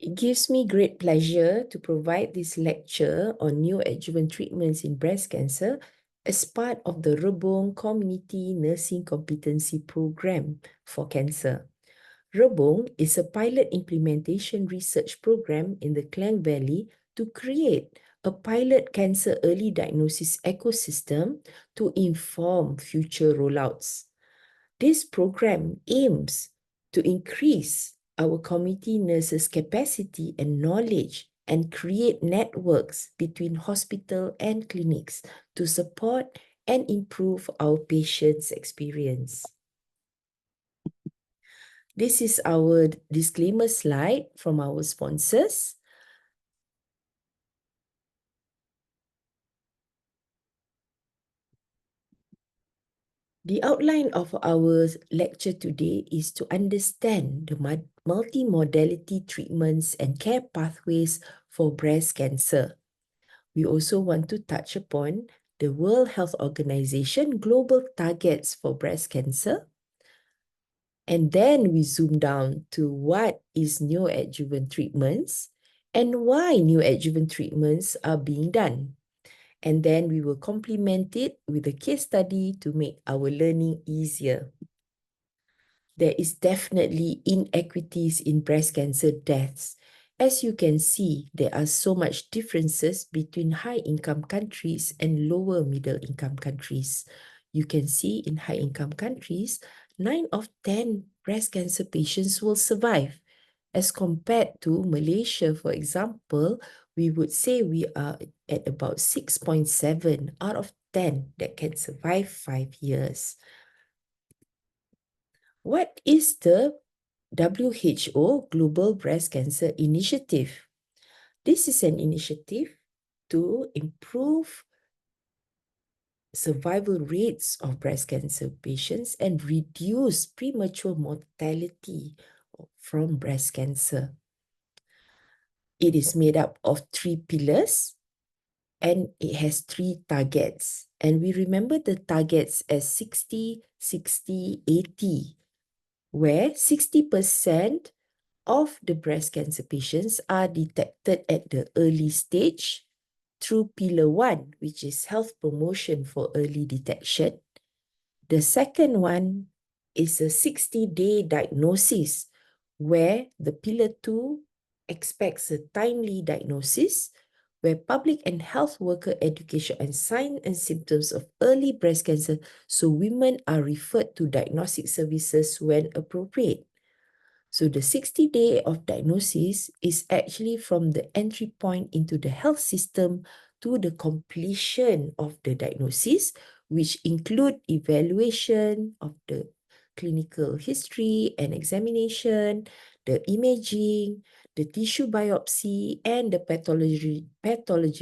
It gives me great pleasure to provide this lecture on neoadjuvant treatments in breast cancer as part of the Rebung Community Nursing Competency Program for Cancer. Rebung is a pilot implementation research program in the Klang Valley to create a pilot cancer early diagnosis ecosystem to inform future rollouts. This program aims to increase our community nurses' capacity and knowledge and create networks between hospital and clinics to support and improve our patients' experience. This is our disclaimer slide from our sponsors. The outline of our lecture today is to understand the multimodality treatments and care pathways for breast cancer. We also want to touch upon the World Health Organization global targets for breast cancer. And then we zoom down to what is neoadjuvant treatments and why neoadjuvant treatments are being done. And then we will complement it with a case study to make our learning easier. There is definitely inequities in breast cancer deaths. As you can see, there are so much differences between high-income countries and lower middle-income countries. You can see in high-income countries, 9 of 10 breast cancer patients will survive. As compared to Malaysia, for example, we would say we are at about 6.7 out of 10 that can survive 5 years. What is the WHO Global Breast Cancer Initiative? This is an initiative to improve survival rates of breast cancer patients and reduce premature mortality from breast cancer. It is made up of 3 pillars and it has 3 targets. And we remember the targets as 60, 60, 80, where 60% of the breast cancer patients are detected at the early stage through Pillar 1, which is health promotion for early detection. The second one is a 60-day diagnosis, where the Pillar 2 expects a timely diagnosis, where public and health worker education and signs and symptoms of early breast cancer, so women are referred to diagnostic services when appropriate. So the 60-day of diagnosis is actually from the entry point into the health system to the completion of the diagnosis, which include evaluation of the clinical history and examination, the imaging, the tissue biopsy, and the pathology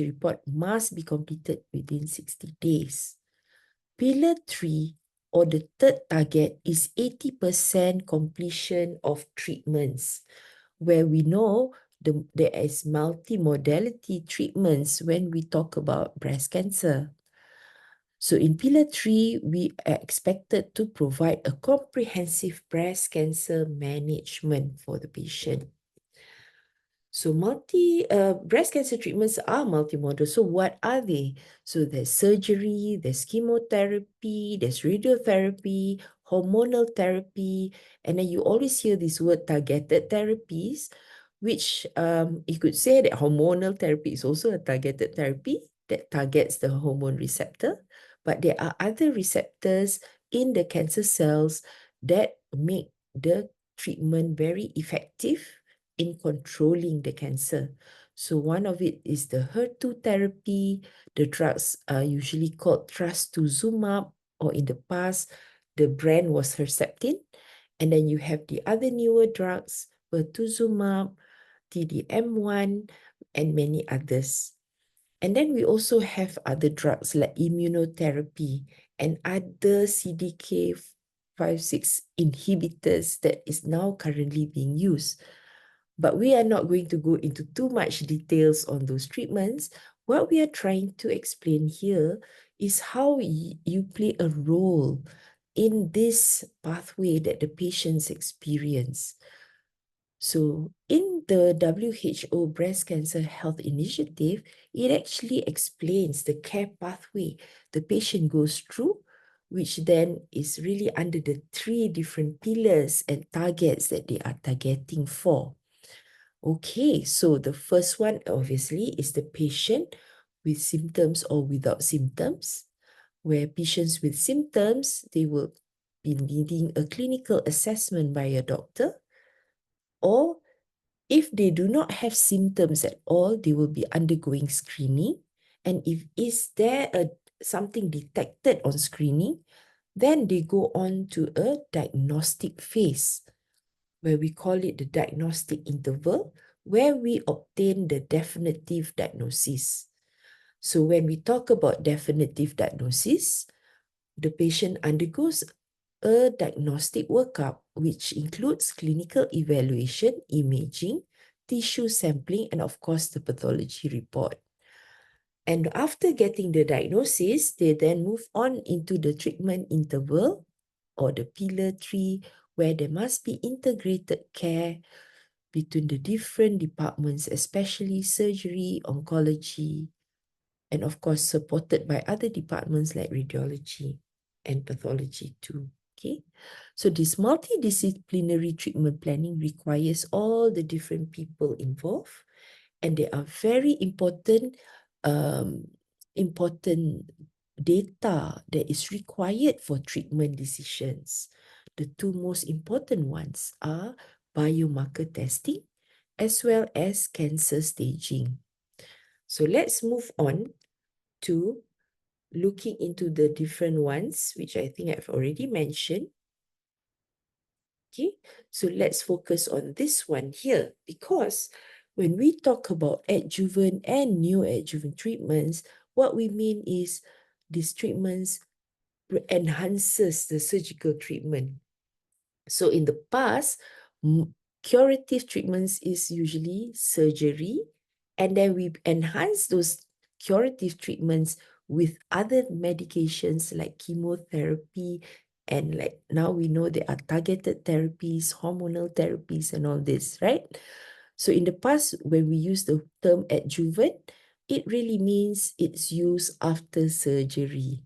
report must be completed within 60 days. Pillar 3, or the third target, is 80% completion of treatments, where we know there is multimodality treatments when we talk about breast cancer. So in Pillar 3, we are expected to provide a comprehensive breast cancer management for the patient. So breast cancer treatments are multimodal. So what are they? So there's surgery, there's chemotherapy, there's radiotherapy, hormonal therapy, and then you always hear this word targeted therapies, which you could say that hormonal therapy is also a targeted therapy that targets the hormone receptor, but there are other receptors in the cancer cells that make the treatment very effective in controlling the cancer. So one of it is the HER2 therapy. The drugs are usually called trastuzumab, or in the past, the brand was Herceptin. And then you have the other newer drugs, pertuzumab, TDM1, and many others. And then we also have other drugs like immunotherapy and other CDK5/6 inhibitors that is now currently being used. But we are not going to go into too much details on those treatments. What we are trying to explain here is how you play a role in this pathway that the patients experience. So in the WHO Breast Cancer Health Initiative, it actually explains the care pathway the patient goes through, which then is really under the 3 different pillars and targets that they are targeting for. Okay, so the first one obviously is the patient with symptoms or without symptoms, where patients with symptoms, they will be needing a clinical assessment by a doctor, or if they do not have symptoms at all, they will be undergoing screening. And if is there something detected on screening, then they go on to a diagnostic phase, where we call it the diagnostic interval, where we obtain the definitive diagnosis. So when we talk about definitive diagnosis, the patient undergoes a diagnostic workup, which includes clinical evaluation, imaging, tissue sampling, and of course, the pathology report. And after getting the diagnosis, they then move on into the treatment interval or the pillar 3, where there must be integrated care between the different departments, especially surgery, oncology, and of course supported by other departments like radiology and pathology too. Okay, so this multidisciplinary treatment planning requires all the different people involved, and there are very important data that is required for treatment decisions. The 2 most important ones are biomarker testing as well as cancer staging. So let's move on to looking into the different ones, which I think I've already mentioned. Okay, so let's focus on this one here, because when we talk about adjuvant and neoadjuvant treatments, what we mean is these treatments enhances the surgical treatment. So in the past, curative treatments is usually surgery, and then we enhance those curative treatments with other medications like chemotherapy, and like now we know there are targeted therapies, hormonal therapies, and all this, right? So in the past, when we use the term adjuvant, it really means it's used after surgery.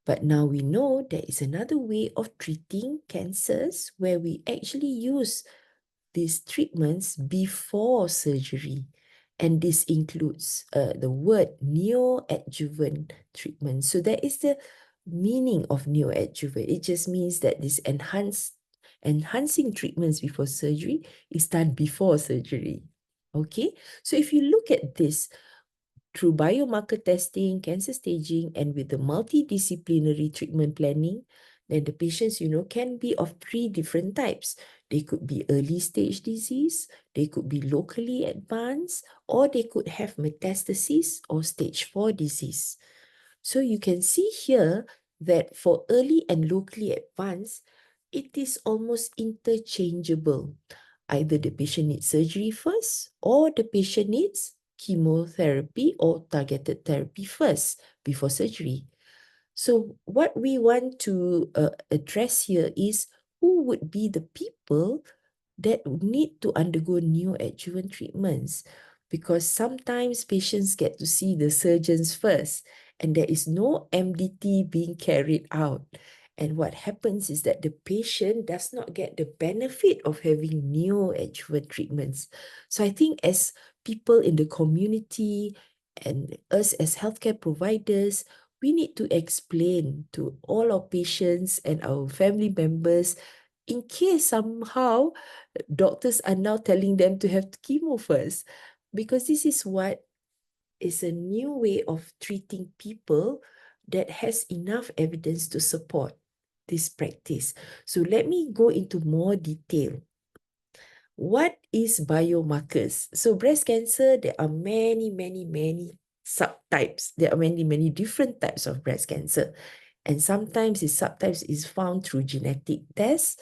But now we know there is another way of treating cancers where we actually use these treatments before surgery. And this includes the word neoadjuvant treatment. So that is the meaning of neoadjuvant. It just means that this enhancing treatments before surgery is done before surgery. Okay, so if you look at this, through biomarker testing, cancer staging, and with the multidisciplinary treatment planning, then the patients, can be of 3 different types. They could be early stage disease, they could be locally advanced, or they could have metastasis or stage 4 disease. So you can see here that for early and locally advanced, it is almost interchangeable. Either the patient needs surgery first, or the patient needs chemotherapy or targeted therapy first before surgery. So what we want to address here is who would be the people that need to undergo neoadjuvant treatments, because sometimes patients get to see the surgeons first and there is no MDT being carried out. And what happens is that the patient does not get the benefit of having neoadjuvant treatments. So I think as people in the community and us as healthcare providers, we need to explain to all our patients and our family members, in case somehow doctors are now telling them to have chemo first, because this is what is a new way of treating people that has enough evidence to support this practice. So let me go into more detail. What is biomarkers? So breast cancer, there are many subtypes. There are many different types of breast cancer. And sometimes the subtypes is found through genetic tests.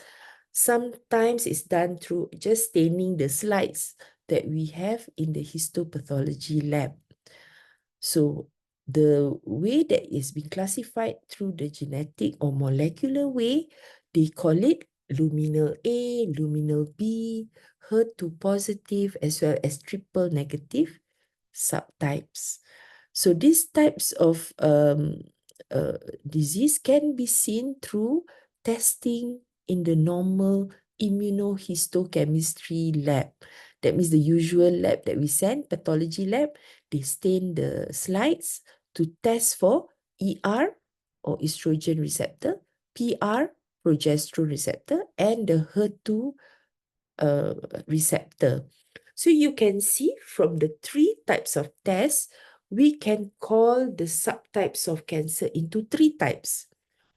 Sometimes it's done through just staining the slides that we have in the histopathology lab. So the way that is being classified through the genetic or molecular way, they call it luminal A, luminal B, HER2 positive, as well as triple negative subtypes. So these types of disease can be seen through testing in the normal immunohistochemistry lab. That means the usual lab that we send, pathology lab, they stain the slides to test for ER or estrogen receptor, PR, progesterone receptor, and the HER2 receptor. So you can see from the three types of tests, we can call the subtypes of cancer into three types.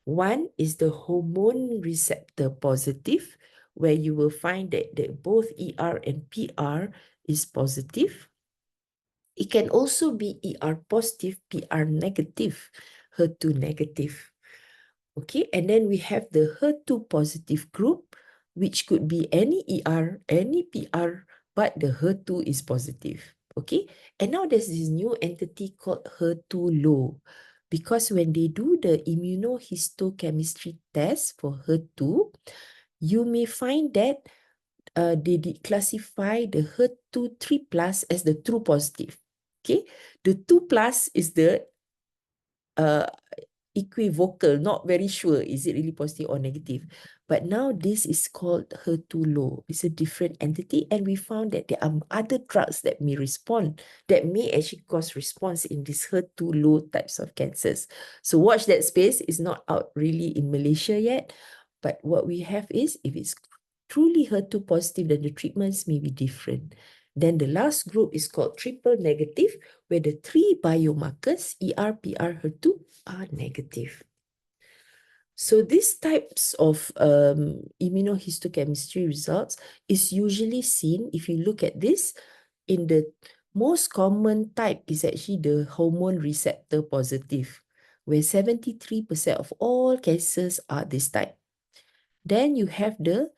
One is the hormone receptor positive, where you will find that both ER and PR is positive. It can also be ER positive, PR negative, HER2 negative. Okay, and then we have the HER2 positive group, which could be any ER, any PR, but the HER2 is positive. Okay, and now there's this new entity called HER2 low, because when they do the immunohistochemistry test for HER2, you may find that they classify the HER2 3+ as the true positive. Okay, the 2+ is the equivocal, not very sure, is it really positive or negative. But now this is called HER2 low. It's a different entity, and we found that there are other drugs that may respond, that may actually cause response in these HER2 low types of cancers. So watch that space. It's not out really in Malaysia yet, but what we have is, if it's truly HER2 positive, then the treatments may be different. Then the last group is called triple negative, where the three biomarkers, ER, PR, HER2, are negative. So these types of immunohistochemistry results is usually seen, if you look at this, in the most common type is actually the hormone receptor positive, where 73% of all cases are this type. Then you have the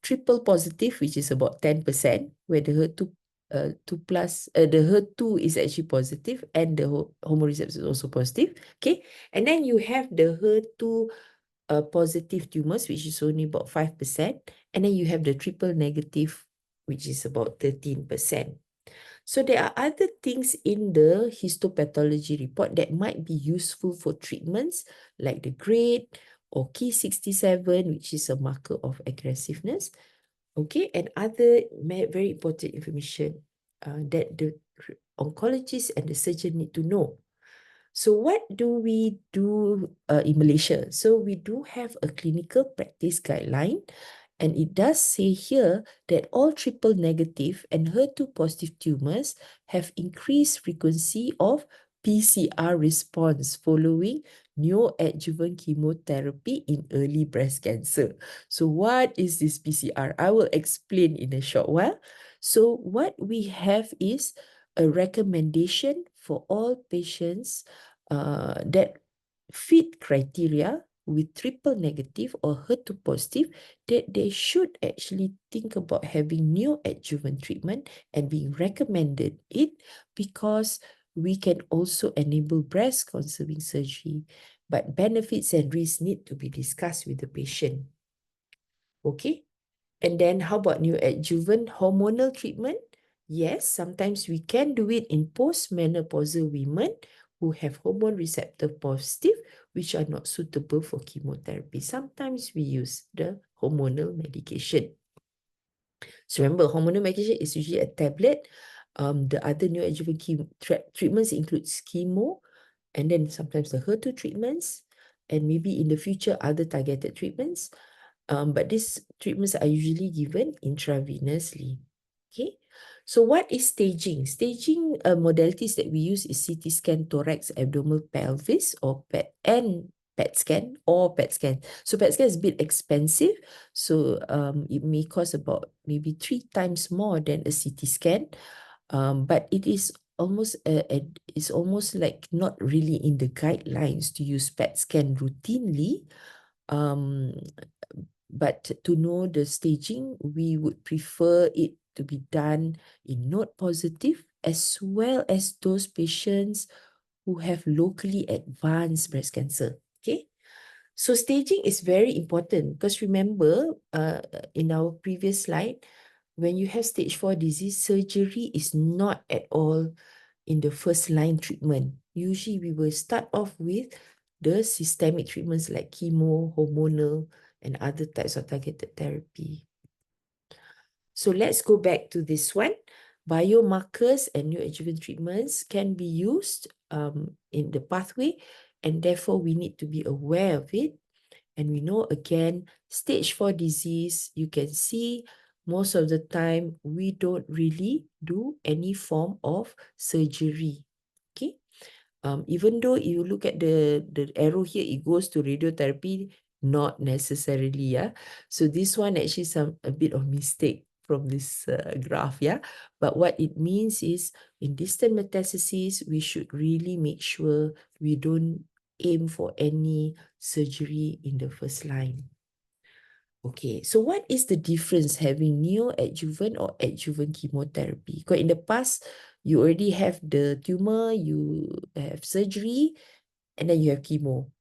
triple positive, which is about 10%, where the HER2 the HER2 is actually positive, and the hormone receptor is also positive. Okay, and then you have the HER2 positive tumors, which is only about 5%, and then you have the triple negative, which is about 13%. So there are other things in the histopathology report that might be useful for treatments, like the grade or Ki67, which is a marker of aggressiveness. Okay, and other very important information that the oncologist and the surgeon need to know. So what do we do in Malaysia? So we do have a clinical practice guideline, and it does say here that all triple negative and HER2 positive tumors have increased frequency of PCR response following neoadjuvant chemotherapy in early breast cancer. So what is this PCR? I will explain in a short while. So what we have is a recommendation for all patients that fit criteria with triple negative or HER2 positive, that they should actually think about having neoadjuvant treatment and being recommended it, because we can also enable breast conserving surgery, but benefits and risks need to be discussed with the patient. Okay, and then how about neoadjuvant hormonal treatment? Yes, sometimes we can do it in postmenopausal women who have hormone receptor positive, which are not suitable for chemotherapy. Sometimes we use the hormonal medication. So remember, hormonal medication is usually a tablet. The other neoadjuvant treatments includes chemo, and then sometimes the HER2 treatments, and maybe in the future other targeted treatments. But these treatments are usually given intravenously. Okay, so what is staging? Staging modalities that we use is CT scan, thorax, abdominal, pelvis, or PET, and PET scan or PET scan. So PET scan is a bit expensive, so it may cost about maybe 3 times more than a CT scan, but it is it's almost like not really in the guidelines to use PET scan routinely. But to know the staging, we would prefer it to be done in node positive, as well as those patients who have locally advanced breast cancer. Okay, So staging is very important because remember, in our previous slide, when you have stage 4 disease, surgery is not at all in the first line treatment. Usually we will start off with the systemic treatments like chemo, hormonal, and other types of targeted therapy. So let's go back to this one. Biomarkers and neoadjuvant treatments can be used in the pathway, and therefore we need to be aware of it. And we know again, stage 4 disease, you can see most of the time we don't really do any form of surgery. Okay. Even though you look at the arrow here, it goes to radiotherapy, not necessarily, yeah. So this one actually a bit of mistake from this graph, yeah. But what it means is in distant metastases, we should really make sure we don't aim for any surgery in the first line. Okay, so what is the difference having neoadjuvant or adjuvant chemotherapy? Because in the past, you already have the tumor, you have surgery, and then you have chemo.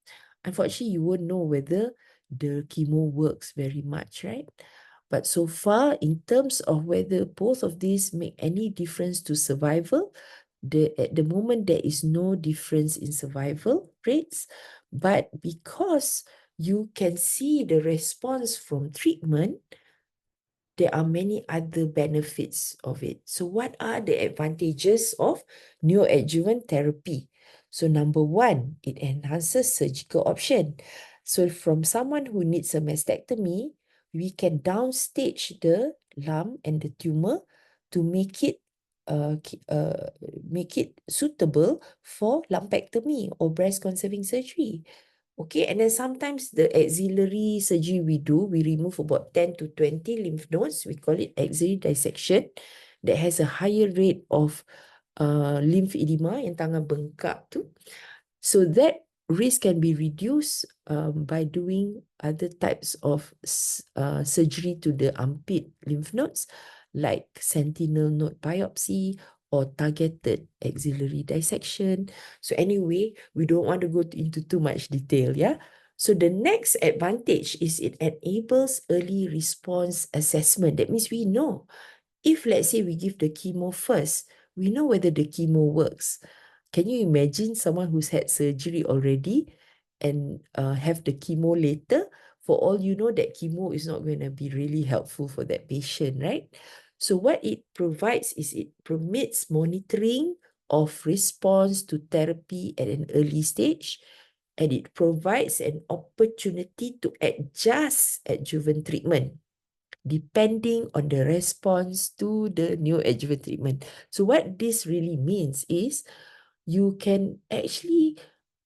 Unfortunately, you won't know whether the chemo works very much, right? But so far, in terms of whether both of these make any difference to survival, at the moment, there is no difference in survival rates. But because you can see the response from treatment, there are many other benefits of it. So what are the advantages of neoadjuvant therapy? So number one, it enhances surgical option. So from someone who needs a mastectomy, we can downstage the lump and the tumor to make it suitable for lumpectomy or breast conserving surgery. Okay, and then sometimes the axillary surgery we do, we remove about 10 to 20 lymph nodes. We call it axillary dissection that has a higher rate of lymphedema yang tangan bengkak tu. So that risk can be reduced by doing other types of surgery to the armpit lymph nodes like sentinel node biopsy or targeted axillary dissection. So anyway, we don't want to go into too much detail, yeah? So the next advantage is it enables early response assessment. That means we know if, let's say, we give the chemo first, we know whether the chemo works. Can you imagine someone who's had surgery already and have the chemo later? For all you know, that chemo is not going to be really helpful for that patient, right? So what it provides is it permits monitoring of response to therapy at an early stage, and it provides an opportunity to adjust adjuvant treatment depending on the response to the neoadjuvant treatment. So what this really means is you can actually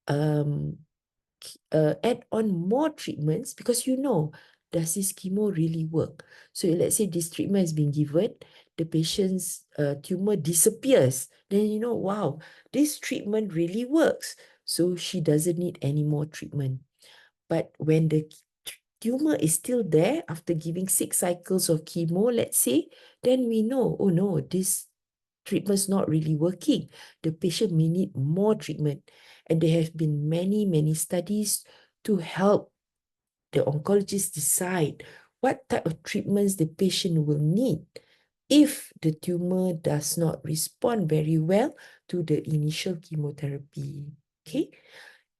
add on more treatments because you know, does this chemo really work? So let's say this treatment has been given, the patient's tumor disappears. Then you know, wow, this treatment really works. So she doesn't need any more treatment. But when the tumor is still there after giving 6 cycles of chemo, let's say, then we know, oh no, this treatment's not really working. The patient may need more treatment. And there have been many, many studies to help the oncologist decide what type of treatments the patient will need if the tumor does not respond very well to the initial chemotherapy. Okay?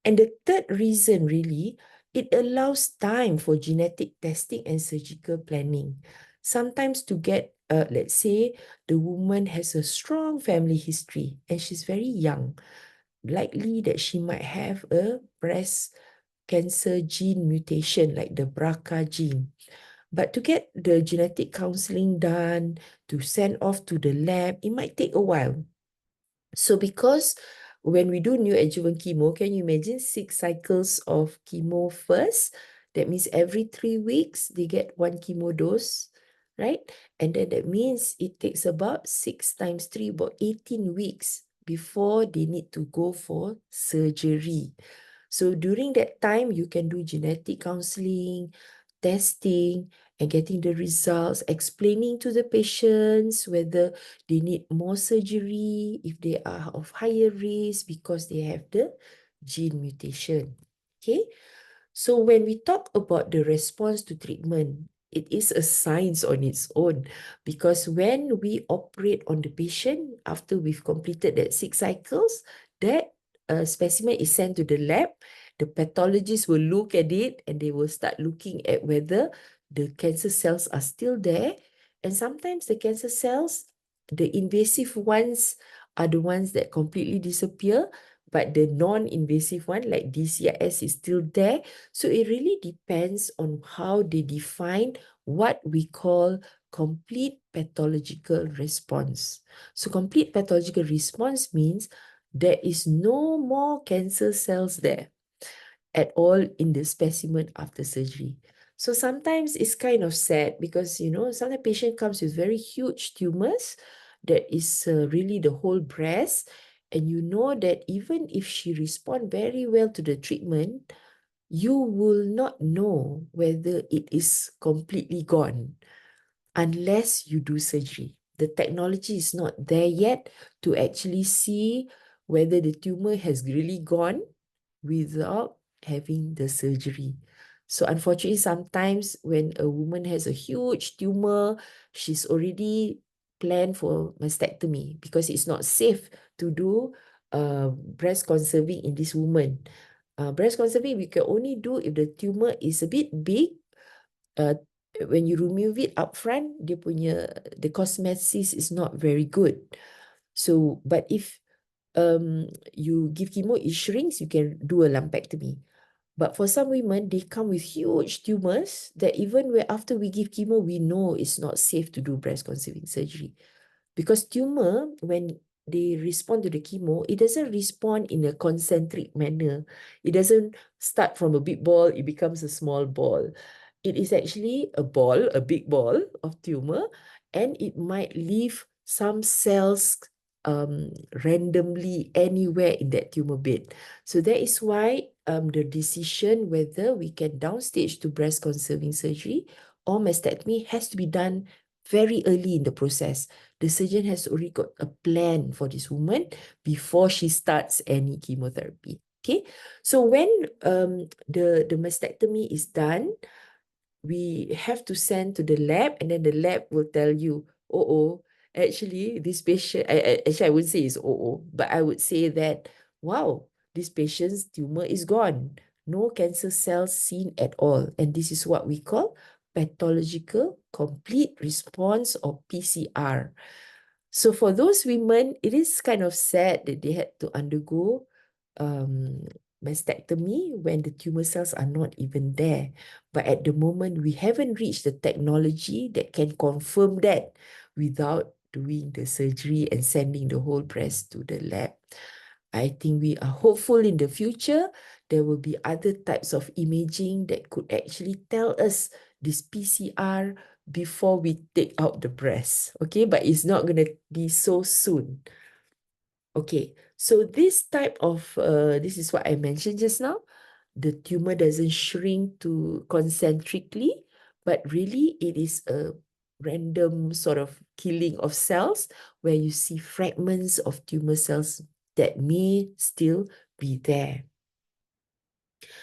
And the third reason really, it allows time for genetic testing and surgical planning. Sometimes to get, let's say, the woman has a strong family history and she's very young, likely that she might have a breast cancer gene mutation like the BRCA gene. But to get the genetic counseling done, to send off to the lab, it might take a while. So because when we do neoadjuvant chemo, can you imagine 6 cycles of chemo first? That means every 3 weeks, they get 1 chemo dose, right? And then that means it takes about 6 times 3, about 18 weeks before they need to go for surgery. So during that time, you can do genetic counseling, testing, and getting the results, explaining to the patients whether they need more surgery, if they are of higher risk because they have the gene mutation. Okay. So when we talk about the response to treatment, it is a science on its own, because when we operate on the patient after we've completed that 6 cycles, that specimen is sent to the lab. The pathologist will look at it and they will start looking at whether the cancer cells are still there. And sometimes the cancer cells, the invasive ones, are the ones that completely disappear, but the non-invasive one like DCIS is still there. So it really depends on how they define what we call complete pathological response. So complete pathological response means there is no more cancer cells there at all in the specimen after surgery. So sometimes it's kind of sad because, sometimes patient comes with very huge tumors that is really the whole breast. And you know that even if she respond very well to the treatment, you will not know whether it is completely gone unless you do surgery. The technology is not there yet to actually see whether the tumor has really gone without having the surgery. So unfortunately, sometimes when a woman has a huge tumor, she's already planned for mastectomy because it's not safe to do breast conserving in this woman. Breast conserving we can only do if the tumor is a bit big. uh, when you remove it up front, the cosmesis is not very good. So, but if you give chemo, it shrinks, you can do a lumpectomy. But for some women, they come with huge tumors that even where after we give chemo, we know it's not safe to do breast conserving surgery. Because tumor, when they respond to the chemo, it doesn't respond in a concentric manner. It doesn't start from a big ball, it becomes a small ball. It is actually a ball, a big ball of tumor, and it might leave some cells randomly anywhere in that tumor bed. So that is why the decision whether we can downstage to breast conserving surgery or mastectomy has to be done very early in the process. The surgeon has already got a plan for this woman before she starts any chemotherapy. Okay, so when the mastectomy is done, we have to send to the lab, and then the lab will tell you, actually, this patient, actually, I wouldn't say it's but I would say that, wow, this patient's tumor is gone. No cancer cells seen at all. And this is what we call pathological complete response, or PCR. So for those women, it is kind of sad that they had to undergo um, mastectomy when the tumor cells are not even there. But at the moment, we haven't reached the technology that can confirm that without doing the surgery and sending the whole breast to the lab. I think we are hopeful in the future there will be other types of imaging that could actually tell us this PCR before we take out the breast. Okay, but it's not going to be so soon. Okay, so this type of, this is what I mentioned just now. The tumor doesn't shrink to concentrically, but really it is a random sort of killing of cells where you see fragments of tumor cells that may still be there.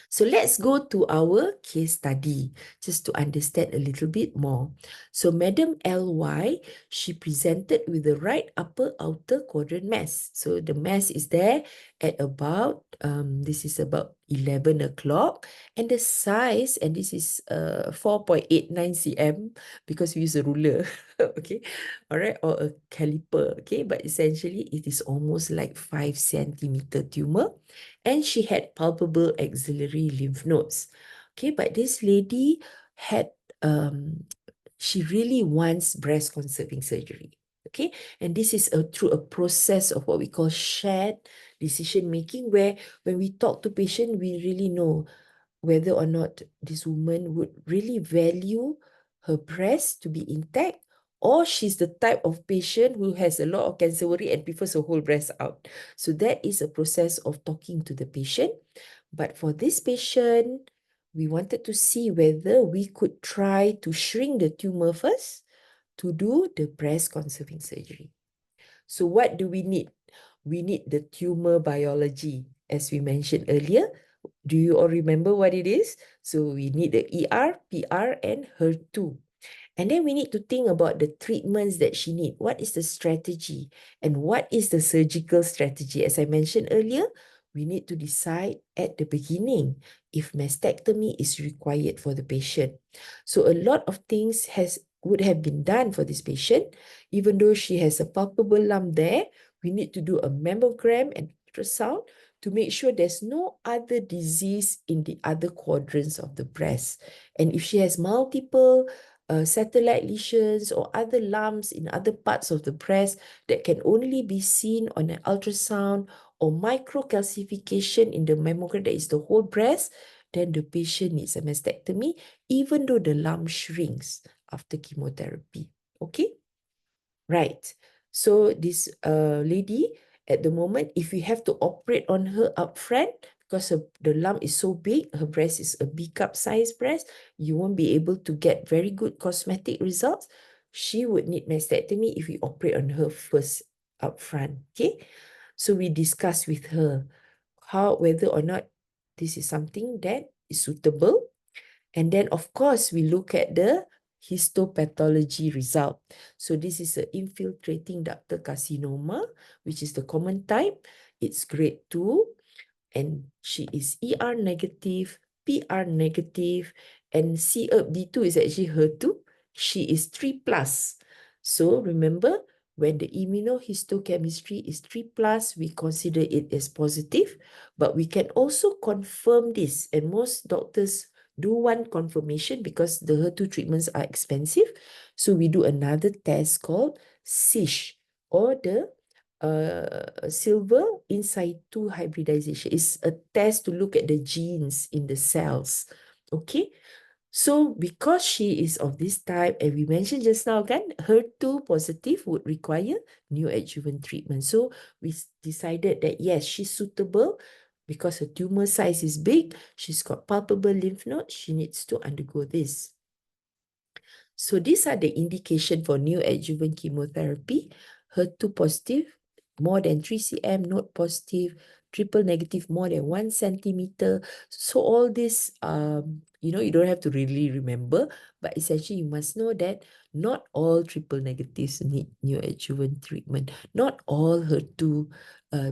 So let's go to our case study just to understand a little bit more. So Madam LY, she presented with the right upper outer quadrant mass. So the mass is there at about, this is about 11 o'clock. And the size, and this is 4.89 cm because we use a ruler, okay, all right, or a caliper, okay, but essentially it is almost like 5 centimeter tumor. And she had palpable axillary lymph nodes. Okay, but this lady had, she really wants breast conserving surgery. Okay, and this is through a process of what we call shared decision making, where when we talk to patient, we really know whether or not this woman would really value her breast to be intact, or she's the type of patient who has a lot of cancer worry and prefers a whole breast out. So that is a process of talking to the patient. But for this patient, we wanted to see whether we could try to shrink the tumor first to do the breast conserving surgery. So what do we need? We need the tumor biology, as we mentioned earlier. Do you all remember what it is? So we need the ER, PR, and HER2. And then we need to think about the treatments that she needs. What is the strategy? And what is the surgical strategy? As I mentioned earlier, we need to decide at the beginning if mastectomy is required for the patient. So a lot of things would have been done for this patient. Even though she has a palpable lump there, we need to do a mammogram and ultrasound to make sure there's no other disease in the other quadrants of the breast. And if she has multiple satellite lesions or other lumps in other parts of the breast that can only be seen on an ultrasound, or microcalcification in the mammogram that is the whole breast, then the patient needs a mastectomy, even though the lump shrinks after chemotherapy. Okay? Right. So this lady, at the moment, if we have to operate on her upfront, because the lump is so big, her breast is a B cup size breast, you won't be able to get very good cosmetic results. She would need mastectomy if we operate on her first upfront. Okay? So we discuss with her whether or not this is something that is suitable. And then, of course, we look at the histopathology result. So this is an infiltrating ductal carcinoma, which is the common type. It's grade 2, and she is ER negative, PR negative, and CERB2 is actually HER2. She is 3 plus. So remember, when the immunohistochemistry is 3 plus, we consider it as positive, but we can also confirm this, and most doctors do one confirmation because the HER2 treatments are expensive. So we do another test called SISH, or the silver in situ hybridization. Is a test to look at the genes in the cells. Okay, so because she is of this type, and we mentioned just now, kan, HER2 positive would require neoadjuvant treatment. So we decided that yes, she's suitable because her tumor size is big, she's got palpable lymph nodes, she needs to undergo this. So these are the indication for neoadjuvant chemotherapy. HER2 positive, more than 3 cm, node positive, triple negative, more than 1 centimeter. So all this, you don't have to really remember, but essentially you must know that not all triple negatives need neoadjuvant treatment. Not all HER2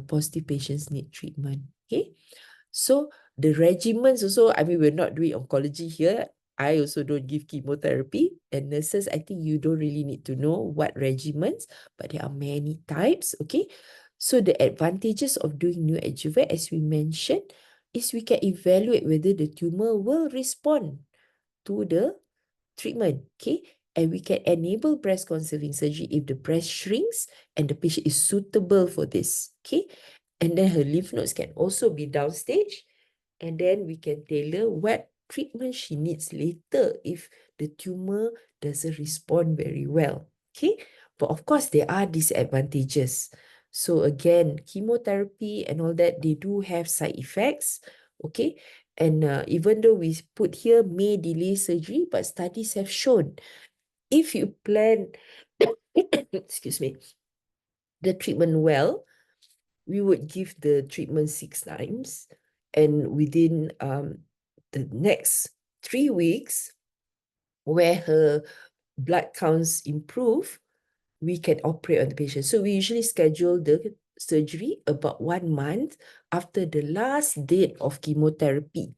positive patients need treatment. Okay. So the regimens also, I mean, we're not doing oncology here. I also don't give chemotherapy. And nurses, I think you don't really need to know what regimens, but there are many types, okay? So the advantages of doing neoadjuvant, as we mentioned, is we can evaluate whether the tumor will respond to the treatment, okay? And we can enable breast conserving surgery if the breast shrinks and the patient is suitable for this, okay? And then her lymph nodes can also be downstage, and then we can tailor what treatment she needs later if the tumor doesn't respond very well. Okay, but of course there are disadvantages. So again, chemotherapy and all that, they do have side effects. Okay, and even though we put here may delay surgery, but studies have shown if you plan, excuse me, the treatment well, we would give the treatment 6 times, and within the next 3 weeks, where her blood counts improve, we can operate on the patient. So we usually schedule the surgery about 1 month after the last date of chemotherapy.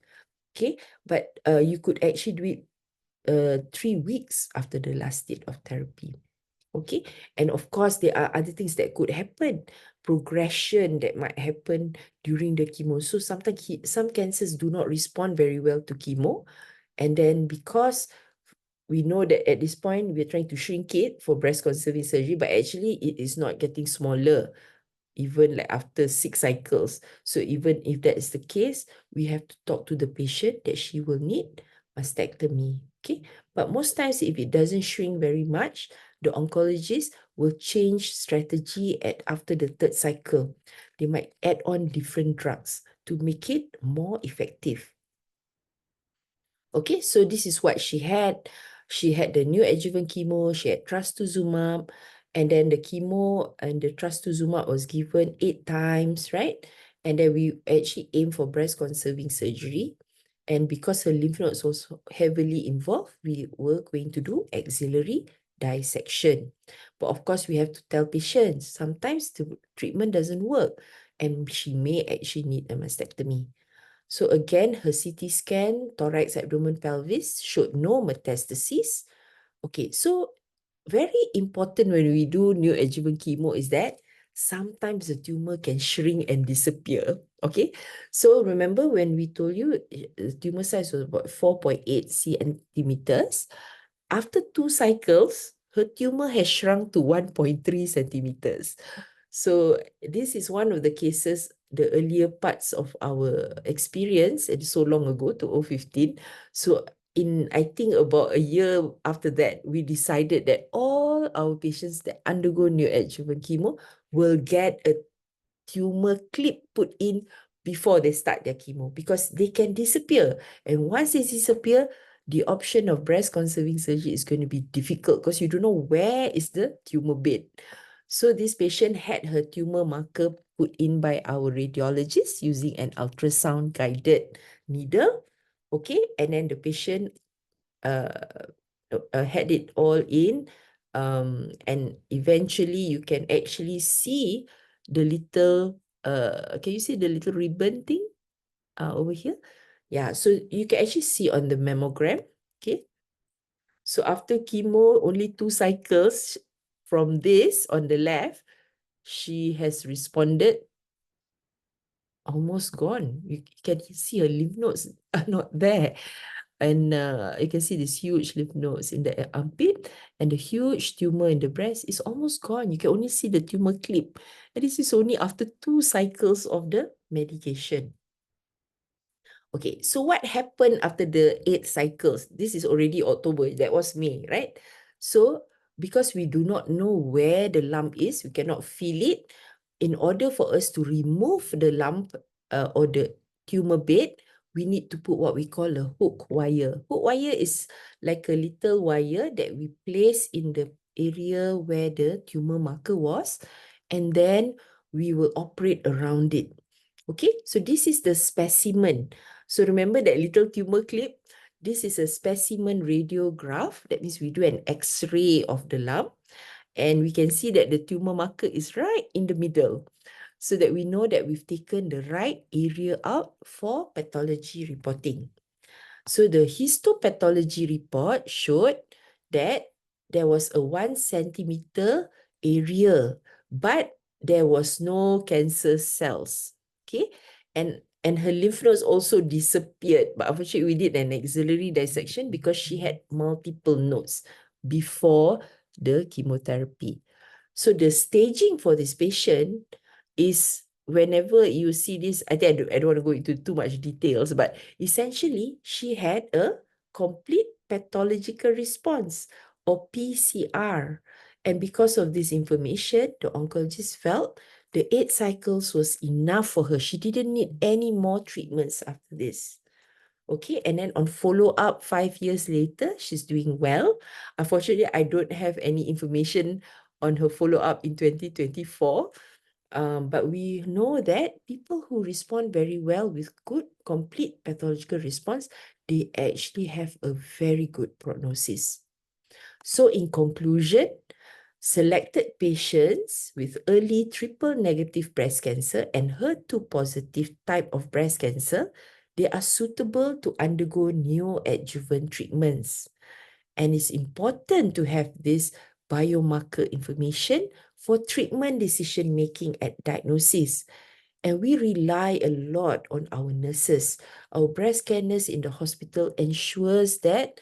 Okay, but you could actually do it 3 weeks after the last date of therapy. Okay, and of course there are other things that could happen, progression that might happen during the chemo. So sometimes some cancers do not respond very well to chemo, and then because we know that at this point we're trying to shrink it for breast conserving surgery, but actually it is not getting smaller even like after 6 cycles. So even if that is the case, we have to talk to the patient that she will need mastectomy. Okay, but most times if it doesn't shrink very much, the oncologist will change strategy after the 3rd cycle. They might add on different drugs to make it more effective. Okay, so this is what she had. She had the neoadjuvant chemo, she had trastuzumab, and then the chemo and the trastuzumab was given 8 times, right? And then we actually aim for breast conserving surgery. And because her lymph nodes was heavily involved, we were going to do axillary dissection. But of course, we have to tell patients, sometimes the treatment doesn't work and she may actually need a mastectomy. So again, her CT scan, thorax, abdomen, pelvis showed no metastasis. Okay, so very important when we do neoadjuvant chemo is that sometimes the tumor can shrink and disappear. Okay, so remember when we told you the tumor size was about 4.8 centimeters. After 2 cycles, her tumor has shrunk to 1.3 centimeters. So this is one of the cases, the earlier parts of our experience, and so long ago, 2015. So I think about a year after that, we decided that all our patients that undergo neoadjuvant chemo will get a tumor clip put in before they start their chemo because they can disappear. And once they disappear, the option of breast conserving surgery is going to be difficult because you don't know where is the tumor bed. So this patient had her tumor marker put in by our radiologist using an ultrasound guided needle. Okay, and then the patient had it all in, and eventually you can actually see the little can you see the little ribbon thing over here? Yeah, so you can actually see on the mammogram. Okay, so after chemo, only 2 cycles from this on the left, she has responded, almost gone. You can see her lymph nodes are not there. And you can see this huge lymph nodes in the armpit, and the huge tumor in the breast is almost gone. You can only see the tumor clip. And this is only after 2 cycles of the medication. Okay, so what happened after the 8 cycles? This is already October. That was May, right? So because we do not know where the lump is, we cannot feel it. In order for us to remove the lump or the tumor bed, we need to put what we call a hook wire. Hook wire is like a little wire that we place in the area where the tumor marker was, and then we will operate around it. Okay, so this is the specimen. So remember that little tumor clip? This is a specimen radiograph. That means we do an X-ray of the lump, and we can see that the tumor marker is right in the middle, so that we know that we've taken the right area out for pathology reporting. So the histopathology report showed that there was a 1 centimeter area, but there was no cancer cells. Okay, and her lymph nodes also disappeared. But unfortunately, we did an axillary dissection because she had multiple nodes before the chemotherapy. So the staging for this patient is, whenever you see this, I think I don't want to go into too much details, but essentially she had a complete pathological response, or PCR. And because of this information, the oncologist felt the 8 cycles was enough for her. She didn't need any more treatments after this. Okay, and then on follow-up 5 years later, she's doing well. Unfortunately, I don't have any information on her follow-up in 2024. But we know that people who respond very well with good, complete pathological response, they actually have a very good prognosis. So in conclusion, selected patients with early triple negative breast cancer and HER2 positive type of breast cancer, they are suitable to undergo neoadjuvant treatments. And it's important to have this biomarker information for treatment decision making at diagnosis. And we rely a lot on our nurses. Our breast care nurse in the hospital ensures that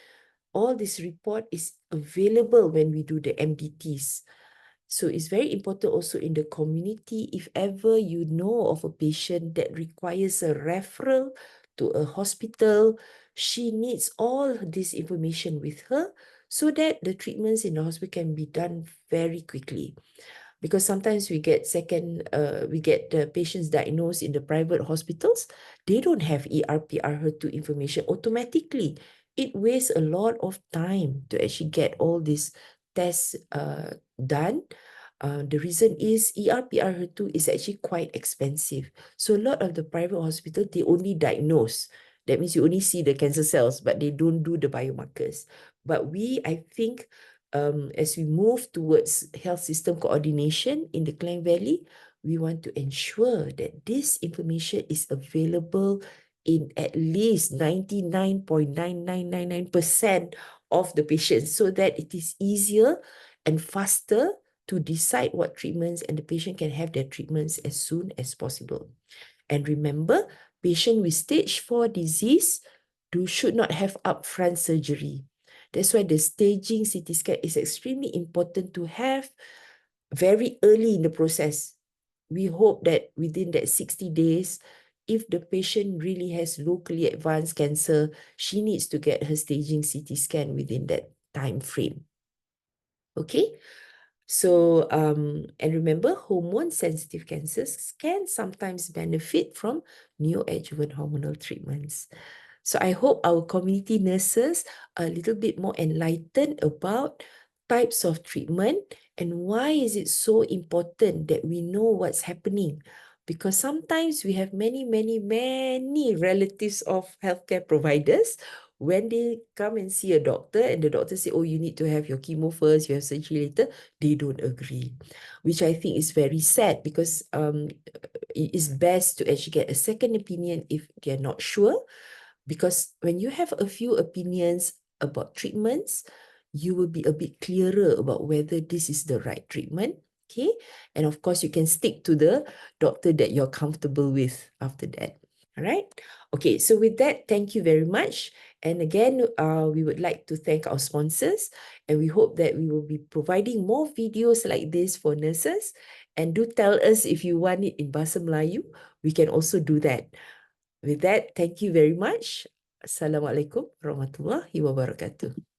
all this report is available when we do the MDTs. So it's very important also in the community, if ever you know of a patient that requires a referral to a hospital, she needs all this information with her so that the treatments in the hospital can be done very quickly. Because sometimes we get the patients diagnosed in the private hospitals, they don't have ER/PR HER2 information automatically. It wastes a lot of time to actually get all these tests done. The reason is ER/PR HER2 is actually quite expensive. So a lot of the private hospitals, they only diagnose. That means you only see the cancer cells, but they don't do the biomarkers. But I think, as we move towards health system coordination in the Klang Valley, we want to ensure that this information is available in at least 99.9999% of the patients, so that it is easier and faster to decide what treatments, and the patient can have their treatments as soon as possible. And remember, patient with stage 4 disease should not have upfront surgery. That's why the staging CT scan is extremely important to have very early in the process. We hope that within that 60 days, if the patient really has locally advanced cancer, she needs to get her staging CT scan within that time frame. Okay? So, and remember, hormone-sensitive cancers can sometimes benefit from neoadjuvant hormonal treatments. So I hope our community nurses are a little bit more enlightened about types of treatment and why is it so important that we know what's happening. Because sometimes we have many relatives of healthcare providers. When they come and see a doctor and the doctor say, oh, you need to have your chemo first, you have surgery later, they don't agree, which I think is very sad, because it is best to actually get a second opinion if they're not sure. Because when you have a few opinions about treatments, you will be a bit clearer about whether this is the right treatment. Okay. And of course, you can stick to the doctor that you're comfortable with after that. All right. Okay. So with that, thank you very much. And again, we would like to thank our sponsors, and we hope that we will be providing more videos like this for nurses. And do tell us if you want it in Bahasa Melayu. We can also do that. With that, thank you very much. Assalamualaikum warahmatullahi wabarakatuh.